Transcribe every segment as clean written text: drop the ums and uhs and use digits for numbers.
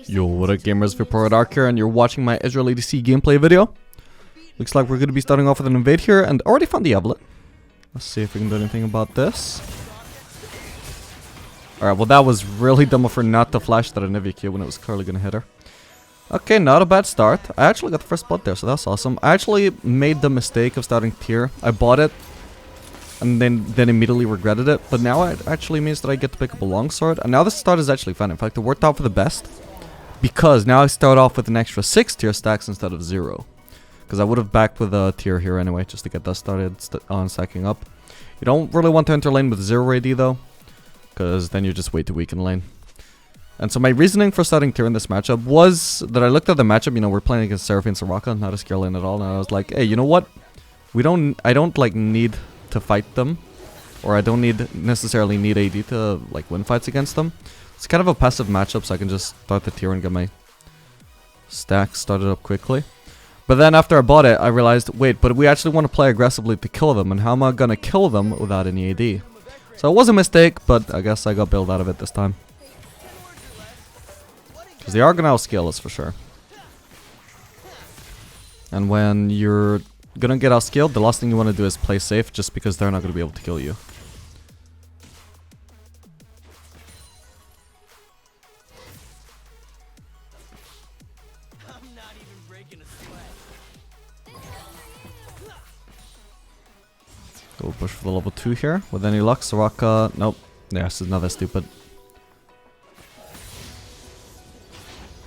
Yo, what up gamers, Vipor Arc here, and you're watching my Ezreal ADC gameplay video. Looks like we're going to be starting off with an invade here, and already found the Evelyn. Let's see if we can do anything about this. Alright, well that was really dumb of her not to flash that Anivia Q when it was clearly going to hit her. Okay, not a bad start. I actually got the first blood there, so that's awesome. I actually made the mistake of starting tier. I bought it, and then immediately regretted it, but now it actually means that I get to pick up a longsword, and now this start is actually fun. In fact, it worked out for the best, because now I start off with an extra 6 tier stacks instead of 0. Because I would have backed with a tier here anyway, just to get that started on stacking up. You don't really want to enter lane with 0 AD though, because then you're just way too weak in lane. And so my reasoning for starting tier in this matchup was that I looked at the matchup, you know, we're playing against Seraphine and Soraka, not a scale lane at all, and I was like, hey, you know what? I don't like need to fight them, or I don't necessarily need AD to like win fights against them. It's kind of a passive matchup, so I can just start the tier and get my stacks started up quickly. But then after I bought it, I realized, wait, but we actually want to play aggressively to kill them, and how am I gonna kill them without any AD? So it was a mistake, but I guess I got bailed out of it this time. Because they are gonna outscale us for sure. And when you're gonna get outscaled, the last thing you want to do is play safe, just because they're not gonna be able to kill you. Go push for the level 2 here. With any luck, Soraka... Nope. Yeah, this is another stupid.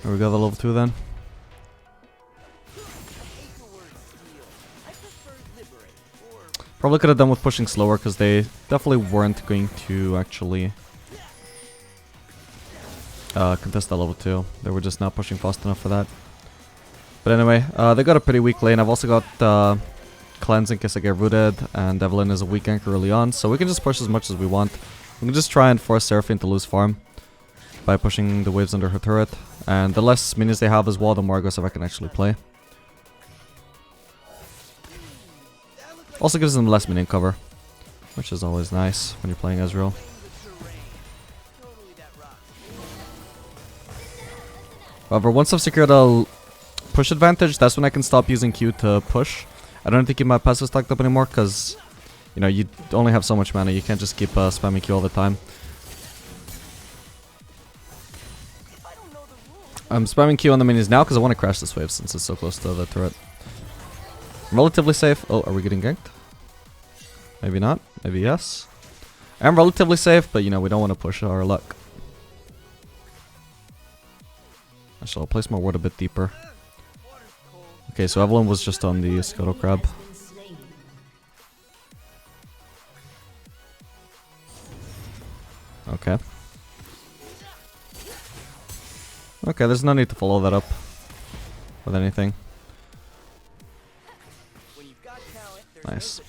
Here we go, the level 2 then. Probably could have done with pushing slower, because they definitely weren't going to actually contest that level 2. They were just not pushing fast enough for that. But anyway, they got a pretty weak lane. I've also got cleanse in case I get rooted, and Evelyn is a weak anchor early on, so we can just push as much as we want. We can just try and force Seraphine to lose farm by pushing the waves under her turret, and the less minions they have as well, the more aggressive I can actually play. Also gives them less minion cover, which is always nice when you're playing Ezreal. However, once I've secured a push advantage, that's when I can stop using Q to push. I don't think keep my passive stacked up anymore, because, you know, you only have so much mana. You can't just keep spamming Q all the time. I'm spamming Q on the minions now because I want to crash this wave since it's so close to the turret. I'm relatively safe. Oh, are we getting ganked? Maybe not. Maybe yes. I'm relatively safe, but, you know, we don't want to push our luck. Actually, I'll place my ward a bit deeper. Okay, so Evelyn was just on the Scuttle Crab. Okay. Okay, there's no need to follow that up with anything. Nice.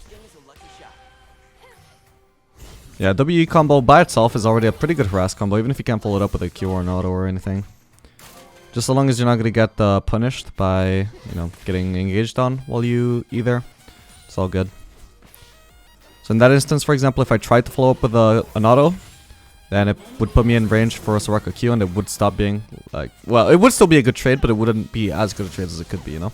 Yeah, WE combo by itself is already a pretty good harass combo, even if you can't follow it up with a Q or an auto or anything. Just so long as you're not going to get punished by, you know, getting engaged on while you either. It's all good. So in that instance, for example, if I tried to follow up with an auto, then it would put me in range for a Soraka Q, and it would stop being, like... Well, it would still be a good trade, but it wouldn't be as good a trade as it could be, you know?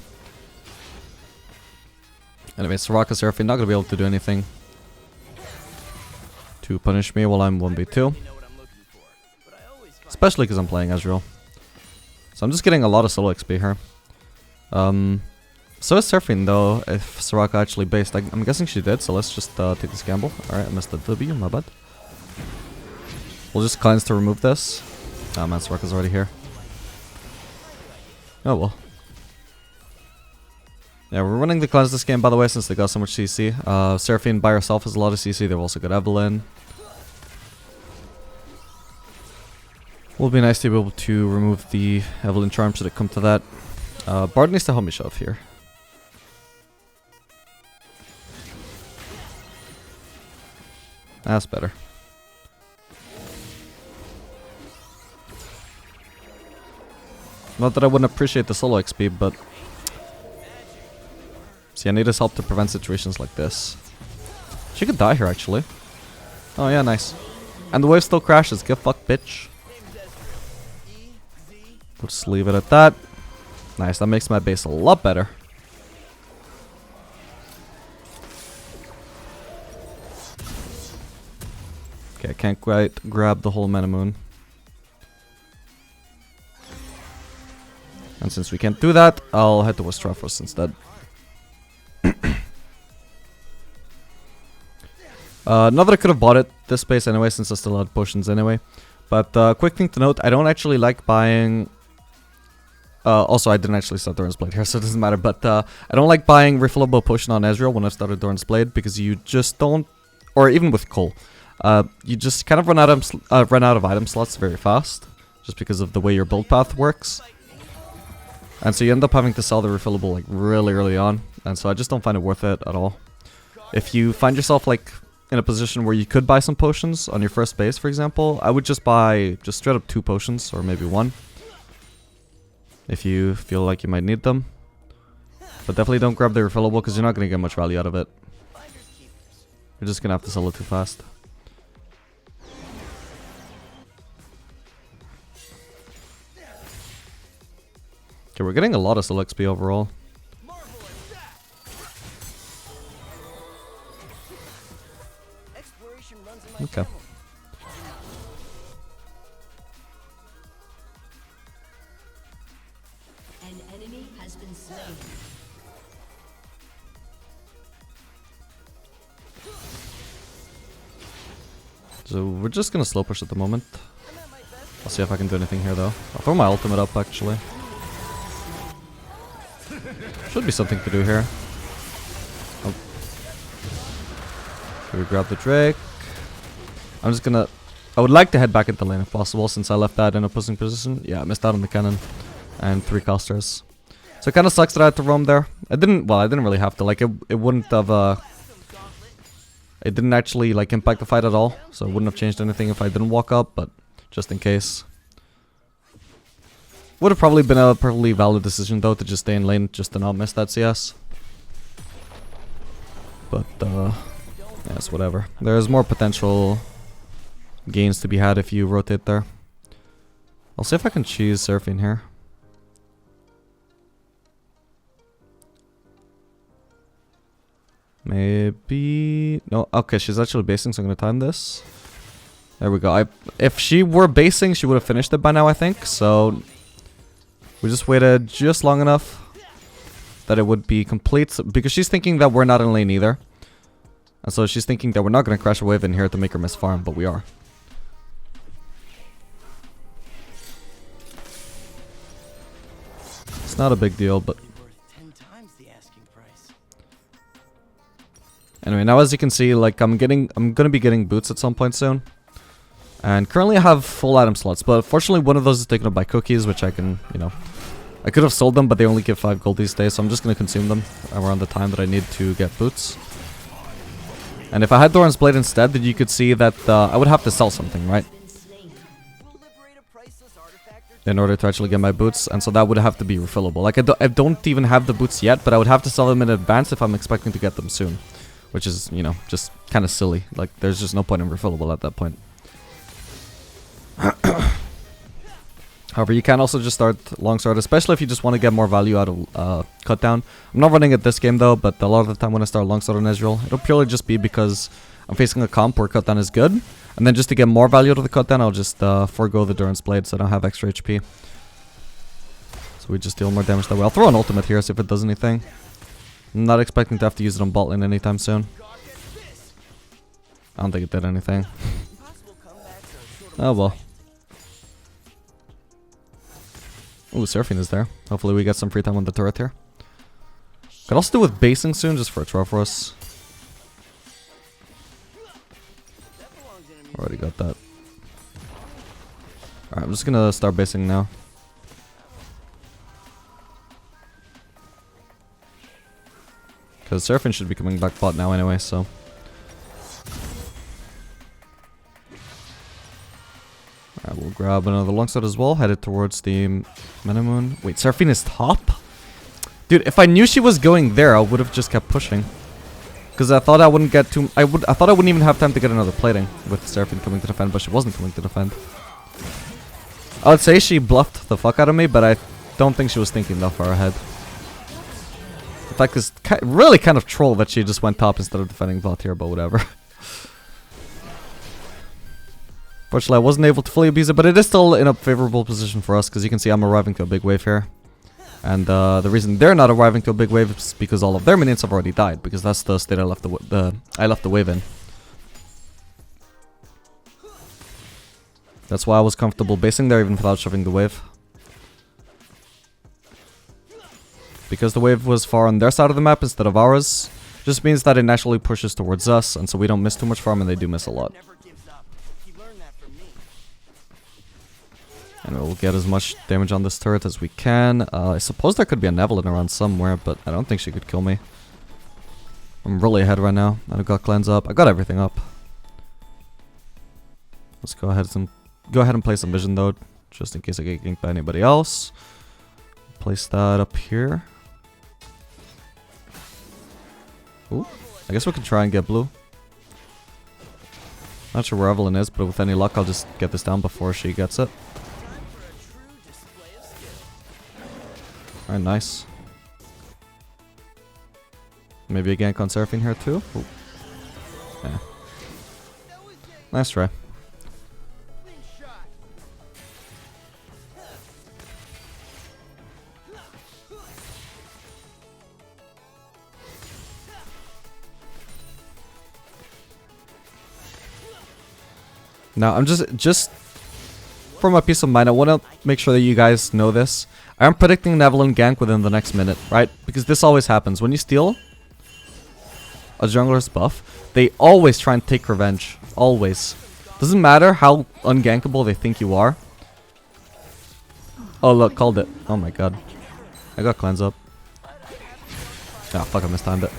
Anyway, Soraka Seraphine not going to be able to do anything to punish me while I'm 1v2. Especially because I'm playing Ezreal. So I'm just getting a lot of solo XP here. So is Seraphine though, if Soraka actually based. I'm guessing she did, so let's just take this gamble. Alright, I missed the W, my bad. We'll just cleanse to remove this. Oh man, Soraka's already here. Oh well. Yeah, we're running the cleanse this game, by the way, since they got so much CC. Seraphine by herself has a lot of CC. They've also got Evelyn. Will be nice to be able to remove the Evelyn charm should it come to that. Bard needs to help me shove here. That's better. Not that I wouldn't appreciate the solo XP, but... See, I need his help to prevent situations like this. She could die here, actually. Oh yeah, nice. And the wave still crashes. Get fucked, bitch. We'll just leave it at that. Nice, that makes my base a lot better. Okay, I can't quite grab the whole mana moon. And since we can't do that, I'll head towards Triforce instead. Not that I could have bought it this space anyway, since I still had potions anyway. But quick thing to note, I don't actually like buying... also, I didn't actually start Doran's Blade here, so it doesn't matter. But I don't like buying refillable potion on Ezreal when I've started Doran's Blade, because you just don't... Or even with Cole. You just kind of run out of item slots very fast, just because of the way your build path works. And so you end up having to sell the refillable like really early on, and so I just don't find it worth it at all. If you find yourself like in a position where you could buy some potions on your first base, for example, I would just buy just straight up 2 potions, or maybe 1. If you feel like you might need them. But definitely don't grab the refillable, because you're not going to get much value out of it. You're just going to have to sell it too fast. Okay, we're getting a lot of soul XP overall. Okay. An enemy has been slain. So we're just gonna slow push at the moment. I'll see if I can do anything here though. I'll throw my ultimate up actually. Should be something to do here. Oh. Should we grab the Drake? I'm just gonna... I would like to head back into lane if possible, since I left that in a opposing position. Yeah, I missed out on the cannon. And 3 casters. So it kind of sucks that I had to roam there. I didn't really have to. Like, it wouldn't have... It didn't actually, like, impact the fight at all. So it wouldn't have changed anything if I didn't walk up, but just in case. Would have probably been a perfectly valid decision, though, to just stay in lane, just to not miss that CS. But, yes, whatever. There's more potential gains to be had if you rotate there. I'll see if I can cheese Seraphine here. Maybe... No, okay, she's actually basing, so I'm gonna time this. There we go. If she were basing, she would have finished it by now, I think. So, we just waited just long enough that it would be complete. So, because she's thinking that we're not in lane either. And so she's thinking that we're not gonna crash a wave in here to make her miss farm, but we are. It's not a big deal, but... Anyway, now as you can see, like I'm gonna be getting boots at some point soon. And currently I have full item slots, but unfortunately one of those is taken up by cookies, which I can, you know, I could have sold them, but they only give 5 gold these days, so I'm just gonna consume them around the time that I need to get boots. And if I had Doran's Blade instead, then you could see that I would have to sell something, right? In order to actually get my boots, and so that would have to be refillable. Like I don't even have the boots yet, but I would have to sell them in advance if I'm expecting to get them soon. Which is, you know, just kind of silly. Like, there's just no point in refillable at that point. However, you can also just start longsword, especially if you just want to get more value out of cut down. I'm not running it this game though, but a lot of the time when I start longsword on Ezreal, it'll purely just be because I'm facing a comp where cut down is good. And then just to get more value out of the cut down, I'll just forego the Doran's Blade so I don't have extra HP. So we just deal more damage that way. I'll throw an ultimate here, see if it does anything. I'm not expecting to have to use it on bot lane anytime soon. I don't think it did anything. Oh well. Ooh, Seraphine is there. Hopefully we get some free time on the turret here. Could also do with basing soon, just for a throw for us. Already got that. Alright, I'm just gonna start basing now. Because Seraphine should be coming back bot now anyway, so... Alright, we'll grab another longsword as well, headed towards the Minion. Wait, Seraphine is top? Dude, if I knew she was going there, I would have just kept pushing. Because I thought I wouldn't get too... I thought I wouldn't even have time to get another plating with Seraphine coming to defend, but she wasn't coming to defend. I would say she bluffed the fuck out of me, but I don't think she was thinking that far ahead. In fact, it's really kind of troll that she just went top instead of defending bot here, but whatever. Fortunately, I wasn't able to fully abuse it, but it is still in a favorable position for us, because you can see I'm arriving to a big wave here. And the reason they're not arriving to a big wave is because all of their minions have already died, because that's the state I left the wave in. That's why I was comfortable basing there even without shoving the wave. Because the wave was far on their side of the map instead of ours, just means that it naturally pushes towards us, and so we don't miss too much farm, and they do miss a lot. And we'll get as much damage on this turret as we can. I suppose there could be an Evelynn around somewhere, but I don't think she could kill me. I'm really ahead right now. I've got cleanse up. I got everything up. Let's go ahead and play some vision though, just in case I get ganked by anybody else. Place that up here. Ooh, I guess we can try and get blue. Not sure where Evelynn is, but with any luck I'll just get this down before she gets it. Alright, nice. Maybe a gank on Seraphine here too? Ooh. Yeah. Nice try. Now, I'm just for my peace of mind, I want to make sure that you guys know this. I am predicting an Evelynn gank within the next minute, right? Because this always happens. When you steal a jungler's buff, they always try and take revenge. Always. Doesn't matter how ungankable they think you are. Oh, look, called it. Oh my god. I got cleanse up. Ah, fuck, I mistimed it.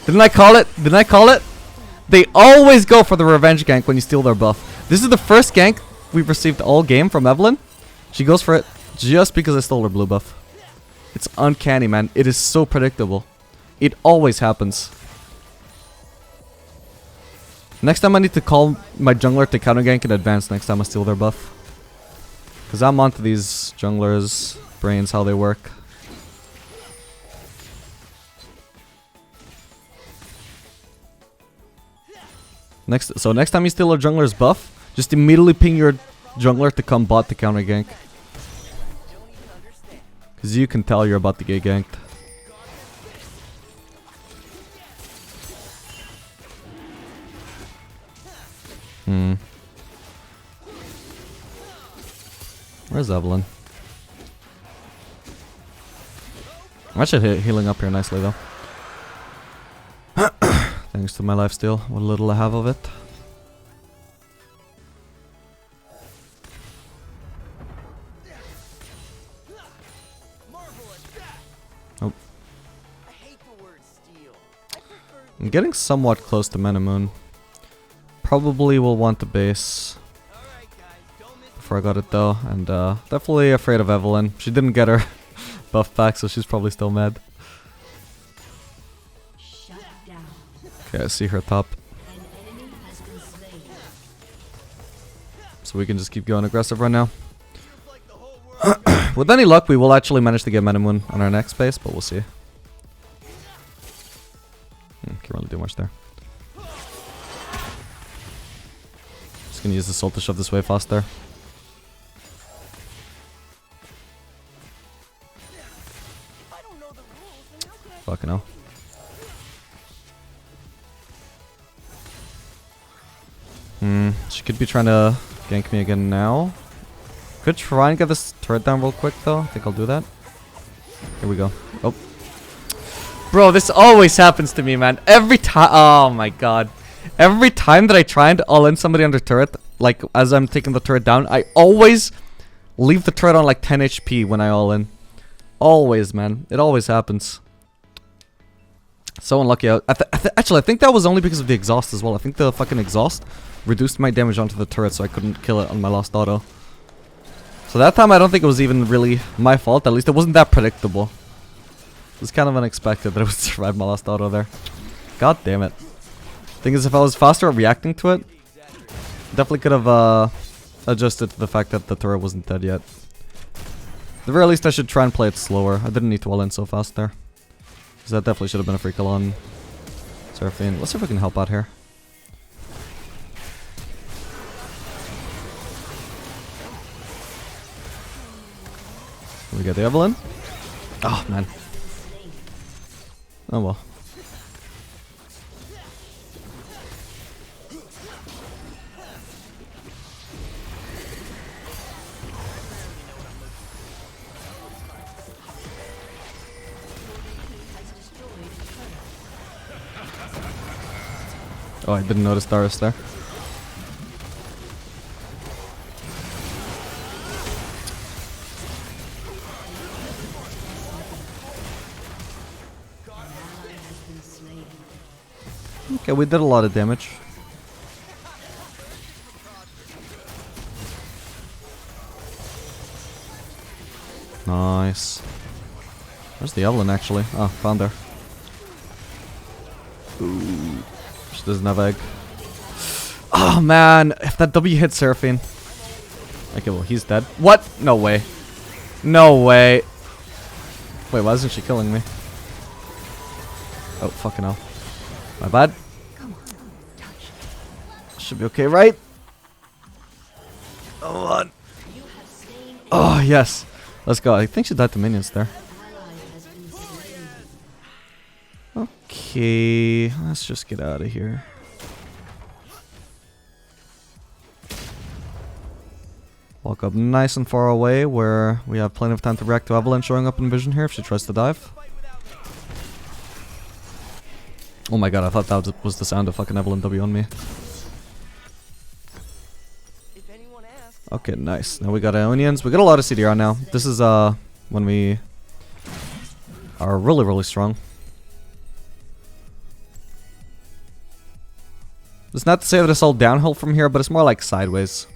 Didn't I call it? Didn't I call it? They always go for the revenge gank when you steal their buff. This is the first gank we've received all game from Evelynn. She goes for it just because I stole her blue buff. It's uncanny, man. It is so predictable. It always happens. Next time I need to call my jungler to counter gank in advance next time I steal their buff. Because I'm onto these junglers' brains, how they work. So next time you steal a jungler's buff, just immediately ping your jungler to come bot to counter gank. Because you can tell you're about to get ganked. Where's Evelynn? I'm actually healing up here nicely though. Thanks to my lifesteal, what little I have of it. Oh. I'm getting somewhat close to Menemoon. Probably will want the base before I got it though, and definitely afraid of Evelynn. She didn't get her buff back, so she's probably still mad. Okay, I see her top. So we can just keep going aggressive right now. With any luck, we will actually manage to get Menemoon on our next base, but we'll see. Can't really do much there. Just gonna use the soul to shove this way faster. Fucking hell. She could be trying to gank me again now. Could try and get this turret down real quick though. I think I'll do that. Here we go. Oh. Bro, this always happens to me, man. Every time. Oh my god. Every time that I try and all in somebody under turret, like as I'm taking the turret down, I always leave the turret on like 10 HP when I all in. Always, man. It always happens. So unlucky. Actually, I think that was only because of the exhaust as well. I think the fucking exhaust reduced my damage onto the turret, so I couldn't kill it on my last auto. So that time, I don't think it was even really my fault. At least it wasn't that predictable. It was kind of unexpected that it would survive my last auto there. God damn it. Thing is, if I was faster at reacting to it, definitely could have adjusted to the fact that the turret wasn't dead yet. At the very least, I should try and play it slower. I didn't need to all in so fast there. Because that definitely should have been a free kill on Seraphine. Let's see if we can help out here. We get the Evelyn. Oh, man. Oh, well. Oh, I didn't notice Darius there. Okay, we did a lot of damage. Nice. Where's the Evelyn actually? Oh, found her. Ooh. She doesn't have egg. Oh man, if that W hits Seraphine. Okay, well he's dead. What? No way. No way. Wait, why isn't she killing me? Oh, fucking hell. My bad. Should be okay, right? Oh, on. Oh, yes. Let's go. I think she died to minions there. Okay, let's just get out of here. Walk up nice and far away where we have plenty of time to react to Evelyn showing up in vision here if she tries to dive. Oh my god, I thought that was the sound of fucking Evelyn W on me. Okay, nice. Now we got Ionians. We got a lot of CDR now. This is when we are really, really strong. It's not to say that it's all downhill from here, but it's more like sideways.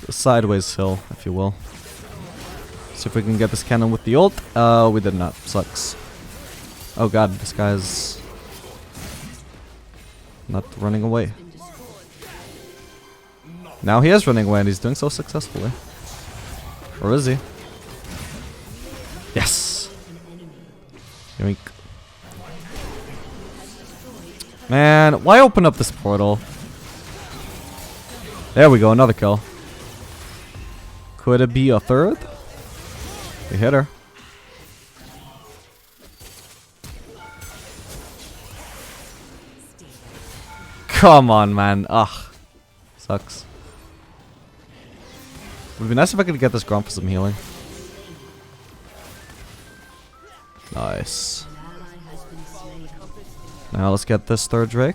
A sideways hill, if you will. See if we can get this cannon with the ult. We did not. Sucks. Oh god, this guy's not running away. Now he is running away and he's doing so successfully. Or is he? Yes! Yoink. Man, why open up this portal? There we go, another kill. Could it be a third? We hit her. Come on, man. Ugh. Sucks. Would be nice if I could get this Gromp for some healing. Nice. Now let's get this third Drake.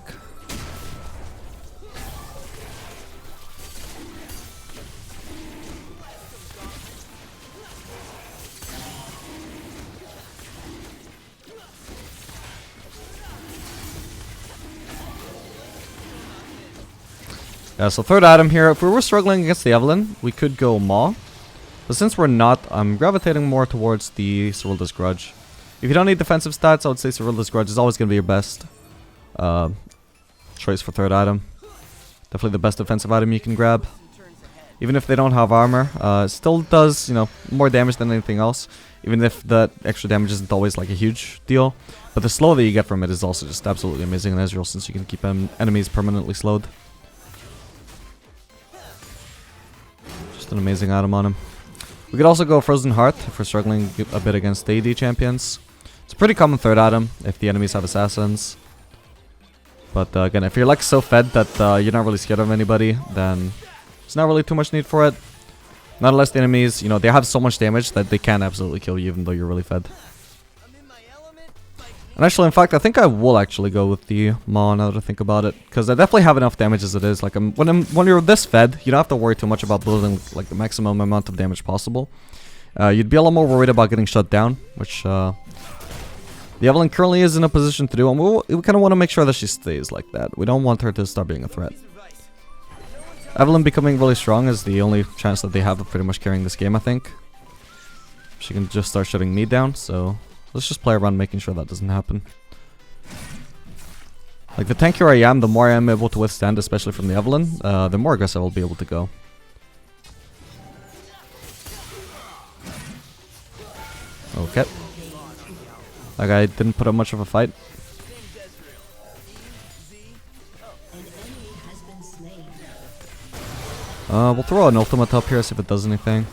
Yeah, so third item here. If we were struggling against the Evelyn, we could go Maw. But since we're not, I'm gravitating more towards the Cyrilda's Grudge. If you don't need defensive stats, I would say Cyrilda's Grudge is always going to be your best choice for third item. Definitely the best defensive item you can grab. Even if they don't have armor, it still does, you know, more damage than anything else. Even if that extra damage isn't always like a huge deal. But the slow that you get from it is also just absolutely amazing in Ezreal, since you can keep enemies permanently slowed. An amazing item on him. We could also go Frozen Heart if we're struggling a bit against AD champions. It's a pretty common third item if the enemies have assassins. But again, if you're like so fed that you're not really scared of anybody, then there's not really too much need for it. Not unless the enemies, you know, they have so much damage that they can absolutely kill you even though you're really fed. And actually, in fact, I think I will actually go with the Maw now that I think about it. Because I definitely have enough damage as it is. Like, when you're this fed, you don't have to worry too much about building like the maximum amount of damage possible. You'd be a lot more worried about getting shut down, which the Evelyn currently is in a position to do. And we kind of want to make sure that she stays like that. We don't want her to start being a threat. Evelyn becoming really strong is the only chance that they have of pretty much carrying this game, I think. She can just start shutting me down, so let's just play around making sure that doesn't happen. Like, the tankier I am, the more I am able to withstand, especially from the Evelynn, the more aggressive I'll be able to go. Okay. That guy didn't put up much of a fight. We'll throw an ultimate up here, see if it does anything.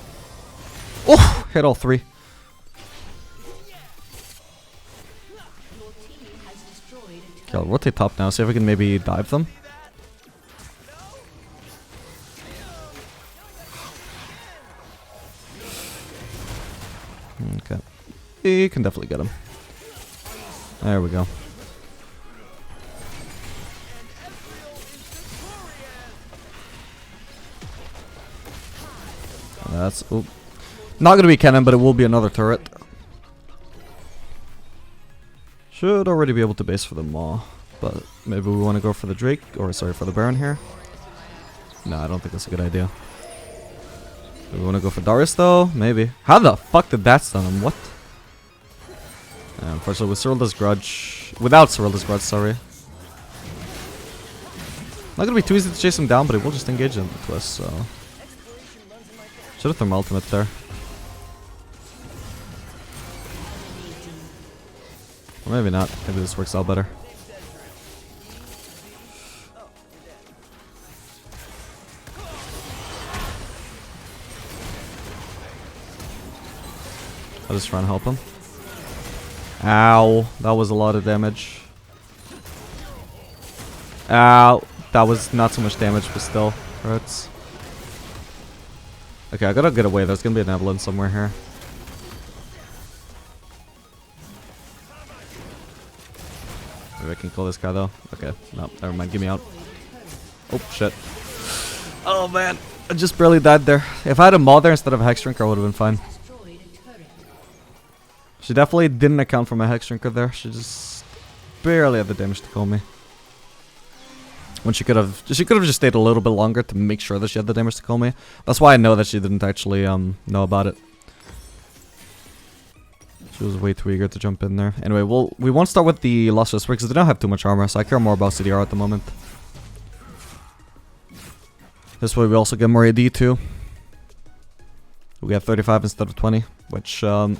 Oh! Hit all three. Okay, I'll rotate top now, see if we can maybe dive them. Okay. You can definitely get him. There we go. That's... Oop. Not gonna be cannon, but it will be another turret. Should already be able to base for the Maw. But maybe we want to go for the Drake, or sorry, for the Baron here. No, I don't think that's a good idea. Do we want to go for Darius though? Maybe. How the fuck did that stun him? What? Unfortunately, with Cyrilda's Grudge... Without Cyrilda's Grudge, sorry. Not gonna be too easy to chase him down, but it will just engage him with Twist, so... Should have thrown my ultimate there. Or maybe not. Maybe this works out better. I'll just try and help him. Ow. That was a lot of damage. Ow. That was not so much damage, but still hurts. Okay, I gotta get away. There's gonna be an Evelynn somewhere here. Maybe I can kill this guy though. Okay, no, never mind. Get me out. Oh, shit. Oh, man. I just barely died there. If I had a Maw there instead of a Hex Drinker, I would have been fine. She definitely didn't account for my Hex Drinker there. She just barely had the damage to kill me. When she could have just stayed a little bit longer to make sure that she had the damage to kill me. That's why I know that she didn't actually know about it. She was way too eager to jump in there. Anyway, we won't start with the Lost Whisper because they don't have too much armor, so I care more about CDR at the moment. This way we also get more AD too. We get 35 instead of 20, which doesn't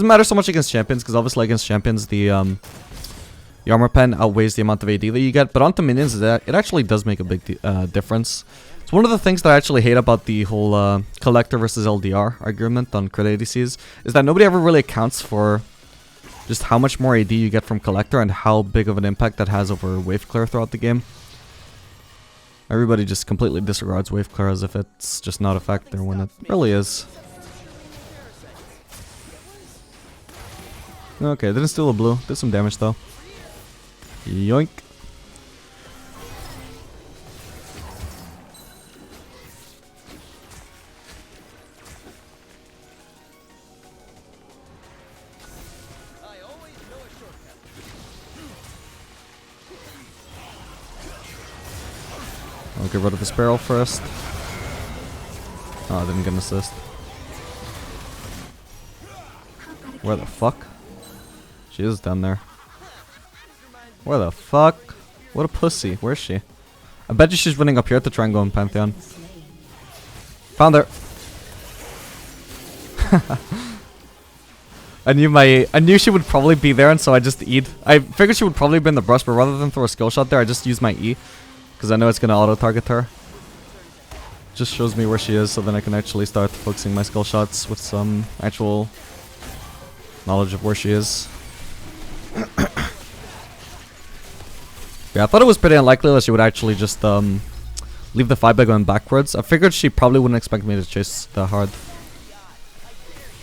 matter so much against champions, because obviously against champions the armor pen outweighs the amount of AD that you get, but onto minions it actually does make a big difference. It's one of the things that I actually hate about the whole collector versus LDR argument on crit ADCs, is that nobody ever really accounts for just how much more AD you get from collector and how big of an impact that has over wave clear throughout the game. Everybody just completely disregards wave clear as if it's just not a factor when it really is. Okay, didn't steal a blue. Did some damage though. Yoink. I'll get rid of this barrel first. Oh, I didn't get an assist. Where the fuck? She is down there. Where the fuck? What a pussy. Where is she? I bet you she's running up here to try and go in Pantheon. Found her. I knew she would probably be there, and so I just E'd. I figured she would probably be in the brush, but rather than throw a skill shot there, I just used my E. Because I know it's going to auto-target her. Just shows me where she is, so then I can actually start focusing my skill shots with some actual knowledge of where she is. Yeah, I thought it was pretty unlikely that she would actually just leave the fight by going backwards. I figured she probably wouldn't expect me to chase that hard.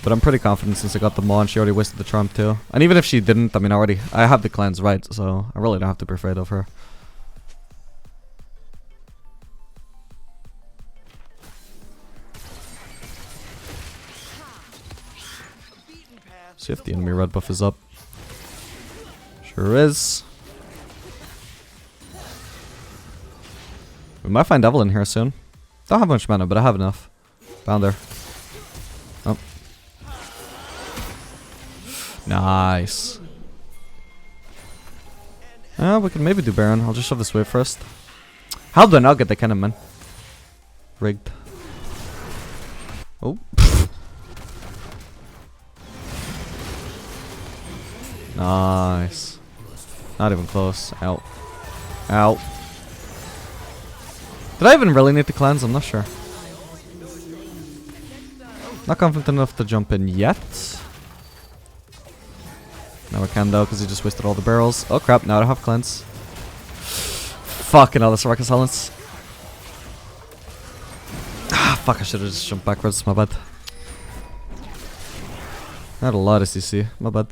But I'm pretty confident since I got the Maw and she already wasted the charm too. And even if she didn't, I mean, I have the clans right, so I really don't have to be afraid of her. See if the enemy red buff is up. Sure is. We might find Evelynn here soon. Don't have much mana, but I have enough. Found her. Oh. Nice. We can maybe do Baron. I'll just shove this wave first. How did I not get the cannon, man? Rigged. Oh. Nice. Not even close. Out. Out. Did I even really need to cleanse? I'm not sure. Not confident enough to jump in yet. Now I can though, because he just wasted all the barrels. Oh crap, now I don't have cleanse. Fucking hell, this rocket silence. Ah, fuck, I should have just jumped backwards, my bad. I had a lot of CC, my bad.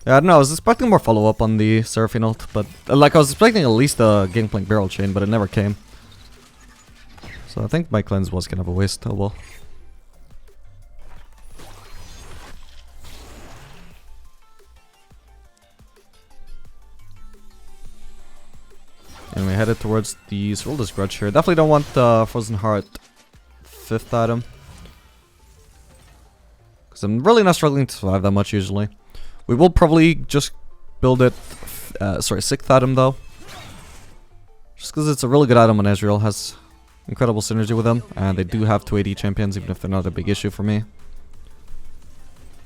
Yeah, I don't know, I was expecting more follow-up on the Seraphine ult, but like I was expecting at least a Gangplank barrel chain, but it never came. So I think my cleanse was kind of a waste, oh well. And we headed towards the Serylda's Grudge here. Definitely don't want the Frozen Heart 5th item. Because I'm really not struggling to survive that much usually. We will probably just build it, 6th item though. Just because it's a really good item on Ezreal, has incredible synergy with them. And they do have 2 AD champions even if they're not a big issue for me.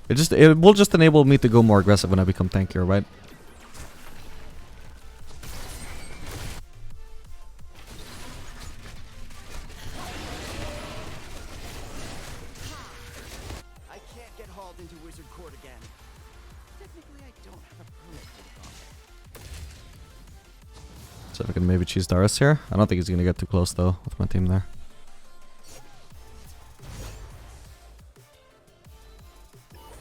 It will just enable me to go more aggressive when I become tankier, right? So I can maybe choose Darius here. I don't think he's gonna get too close though with my team there.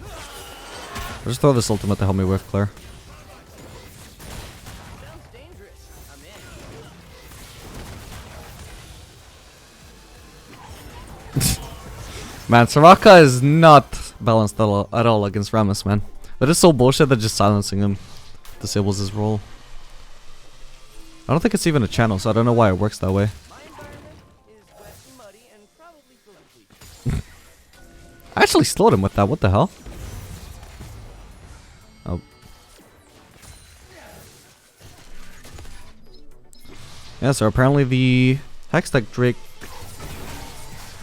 I'll just throw this ultimate to help me wave clear. Man, Soraka is not balanced at all against Rammus, man. That is so bullshit that just silencing him disables his role. I don't think it's even a channel, so I don't know why it works that way. I actually slowed him with that, what the hell? Oh. Yeah, so apparently the Hextech Drake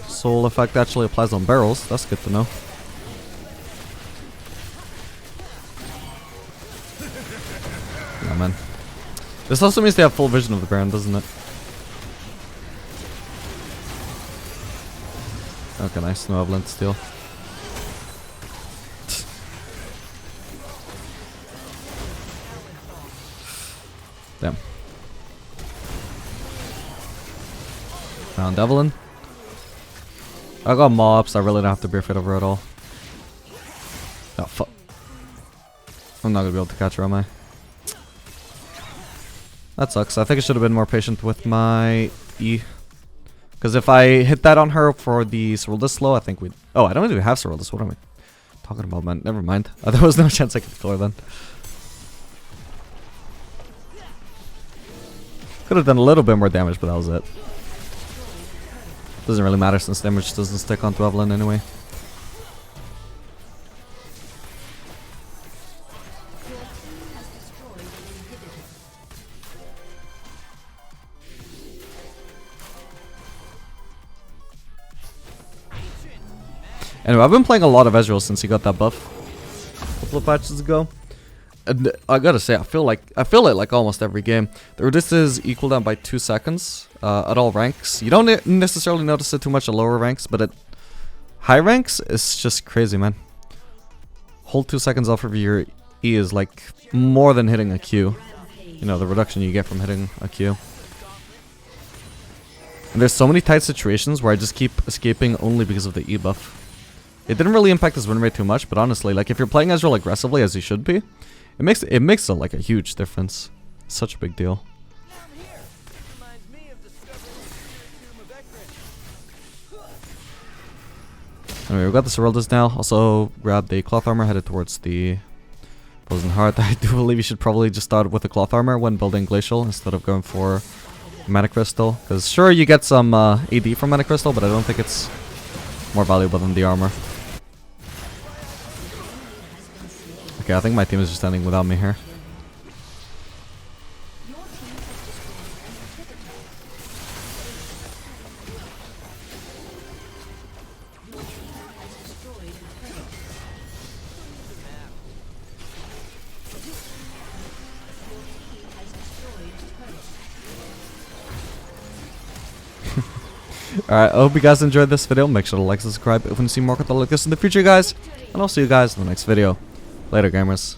soul effect actually applies on barrels. That's good to know. Yeah, man. This also means they have full vision of the Baron, doesn't it? Okay, nice. No Avalanche steal. Damn. Found Evelyn. I got mobs, I really don't have to be afraid of her at all. Oh, fuck. I'm not gonna be able to catch her, am I? That sucks. I think I should have been more patient with my E. Because if I hit that on her for the Serylda slow, I think we'd... Oh, I don't even have Serylda. What am I talking about, man? Never mind. There was no chance I could kill her then. Could have done a little bit more damage, but that was it. Doesn't really matter since damage doesn't stick onto Evelyn anyway. Anyway, I've been playing a lot of Ezreal since he got that buff a couple of patches ago. And I gotta say, I feel it like almost every game. The resist is equal down by 2 seconds at all ranks. You don't necessarily notice it too much at lower ranks, but at high ranks, it's just crazy, man. Hold 2 seconds off of your E is like more than hitting a Q. You know, the reduction you get from hitting a Q. And there's so many tight situations where I just keep escaping only because of the E buff. It didn't really impact his win rate too much, but honestly, like if you're playing Ezreal aggressively as you should be, it makes like a huge difference. It's such a big deal. Anyway, we got the Serylda's now. Also grabbed the cloth armor, headed towards the Frozen Heart. I do believe you should probably just start with the cloth armor when building Glacial instead of going for Mana Crystal. Because sure, you get some AD from Mana Crystal, but I don't think it's more valuable than the armor. Okay, I think my team is just standing without me here. Alright, I hope you guys enjoyed this video. Make sure to like, subscribe if you want to see more content like this in the future, guys. And I'll see you guys in the next video. Later, gamers.